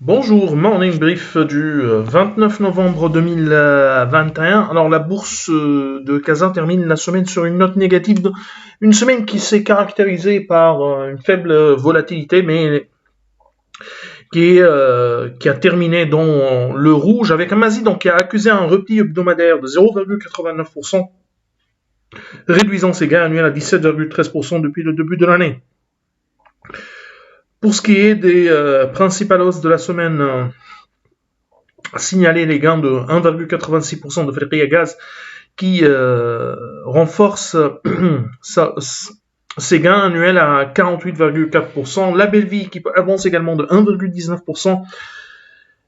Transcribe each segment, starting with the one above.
Bonjour, morning brief du 29 novembre 2021. Alors la bourse de Casa termine la semaine sur une note négative, une semaine qui s'est caractérisée par une faible volatilité, mais qui a terminé dans le rouge avec un Masi qui a accusé un repli hebdomadaire de 0,89%, réduisant ses gains annuels à 17,13% depuis le début de l'année. Pour ce qui est des principales hausses de la semaine, signaler les gains de 1,86% de Ferrier Gaz qui renforce ses gains annuels à 48,4%. La Belleville qui avance également de 1,19%.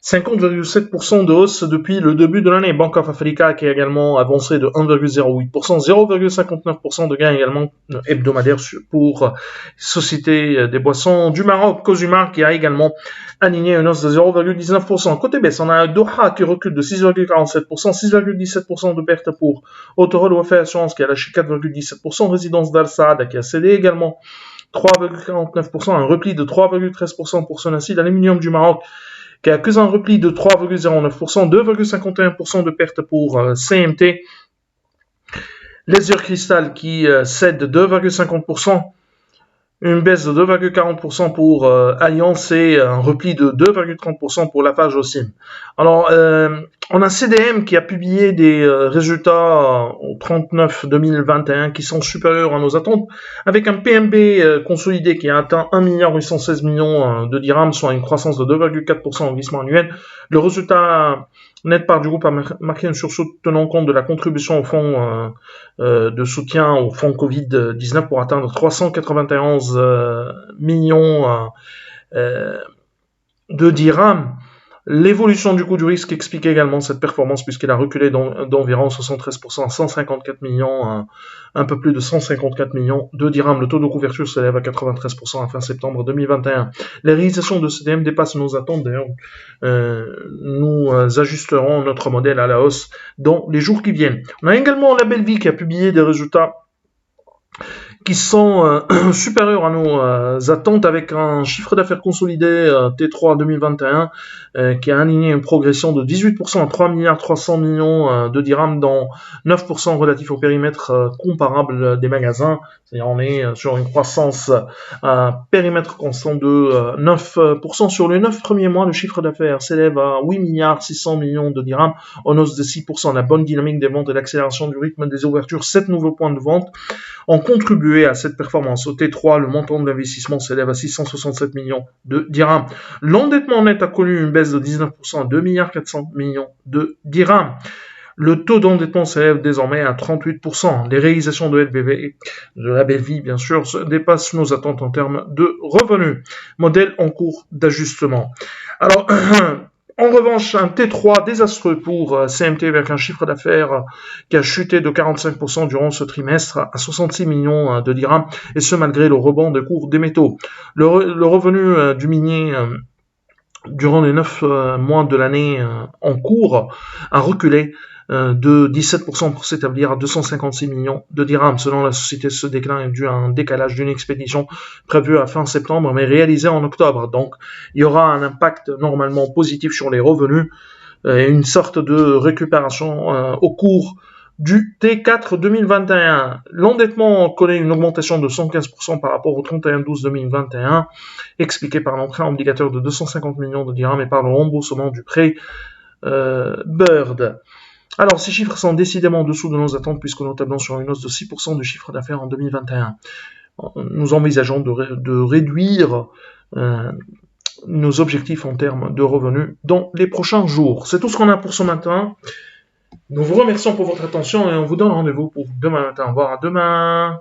50,7% de hausse depuis le début de l'année. Bank of Africa qui a également avancé de 1,08%, 0,59% de gains également hebdomadaires pour Société des Boissons du Maroc. Cosumar qui a également aligné une hausse de 0,19%. Côté baisse, on a Doha qui recule de 6,47%, 6,17% de perte pour Autoroll Wafay Assurance qui a lâché 4,17%, Résidence d'Al Saad qui a cédé également 3,49%, un repli de 3,13% pour Sonacid Aluminium du Maroc qui accuse un repli de 3,09%, 2,51% de perte pour CMT. Laser Crystal qui cède 2,50%, une baisse de 2,40% pour Alliance et un repli de 2,30% pour Lafarge aussi. Alors, on a CDM qui a publié des résultats au 39-2021 qui sont supérieurs à nos attentes, avec un PMB consolidé qui a atteint 1,816 milliard de dirhams, soit une croissance de 2,4% en glissement annuel. Le résultat net part du groupe a marqué un sursaut tenant compte de la contribution au fonds de soutien au fonds Covid-19 pour atteindre 391 millions de dirhams. L'évolution du coût du risque explique également cette performance puisqu'il a reculé d'environ 73% à 154 millions, un peu plus de 154 millions de dirhams. Le taux de couverture s'élève à 93% à fin septembre 2021. Les réalisations de CDM dépassent nos attentes. D'ailleurs, nous ajusterons notre modèle à la hausse dans les jours qui viennent. On a également la Belleville qui a publié des résultats qui sont supérieurs à nos attentes avec un chiffre d'affaires consolidé T3 2021 qui a aligné une progression de 18% à 3,3 milliards de dirhams dans 9% relatif au périmètre comparable des magasins. C'est-à-dire on est sur une croissance à périmètre constant de 9%. Sur les 9 premiers mois, le chiffre d'affaires s'élève à 8,6 milliards de dirhams en hausse de 6%. La bonne dynamique des ventes et l'accélération du rythme des ouvertures, 7 nouveaux points de vente ont contribué à cette performance. Au T3, le montant de l'investissement s'élève à 667 millions de dirhams. L'endettement net a connu une baisse de 19% à 2,4 milliards de dirhams. Le taux d'endettement s'élève désormais à 38%. Les réalisations de LBV, de la Belleville bien sûr, dépassent nos attentes en termes de revenus. Modèle en cours d'ajustement. Alors, en revanche, un T3 désastreux pour CMT avec un chiffre d'affaires qui a chuté de 45% durant ce trimestre à 66 millions de dirhams, et ce malgré le rebond des cours des métaux. Le revenu du minier durant les 9 mois de l'année en cours a reculé de 17% pour s'établir à 256 millions de dirhams. Selon la société, ce déclin est dû à un décalage d'une expédition prévue à fin septembre mais réalisée en octobre. Donc, il y aura un impact normalement positif sur les revenus et une sorte de récupération au cours du T4 2021. L'endettement connaît une augmentation de 115% par rapport au 31-12-2021, expliqué par l'emprunt obligatoire de 250 millions de dirhams et par le remboursement du prêt Bird. Alors, ces chiffres sont décidément en dessous de nos attentes puisque nous tablons sur une hausse de 6% du chiffre d'affaires en 2021. Nous envisageons de réduire nos objectifs en termes de revenus dans les prochains jours. C'est tout ce qu'on a pour ce matin. Nous vous remercions pour votre attention et on vous donne rendez-vous pour demain matin. Au revoir, à demain.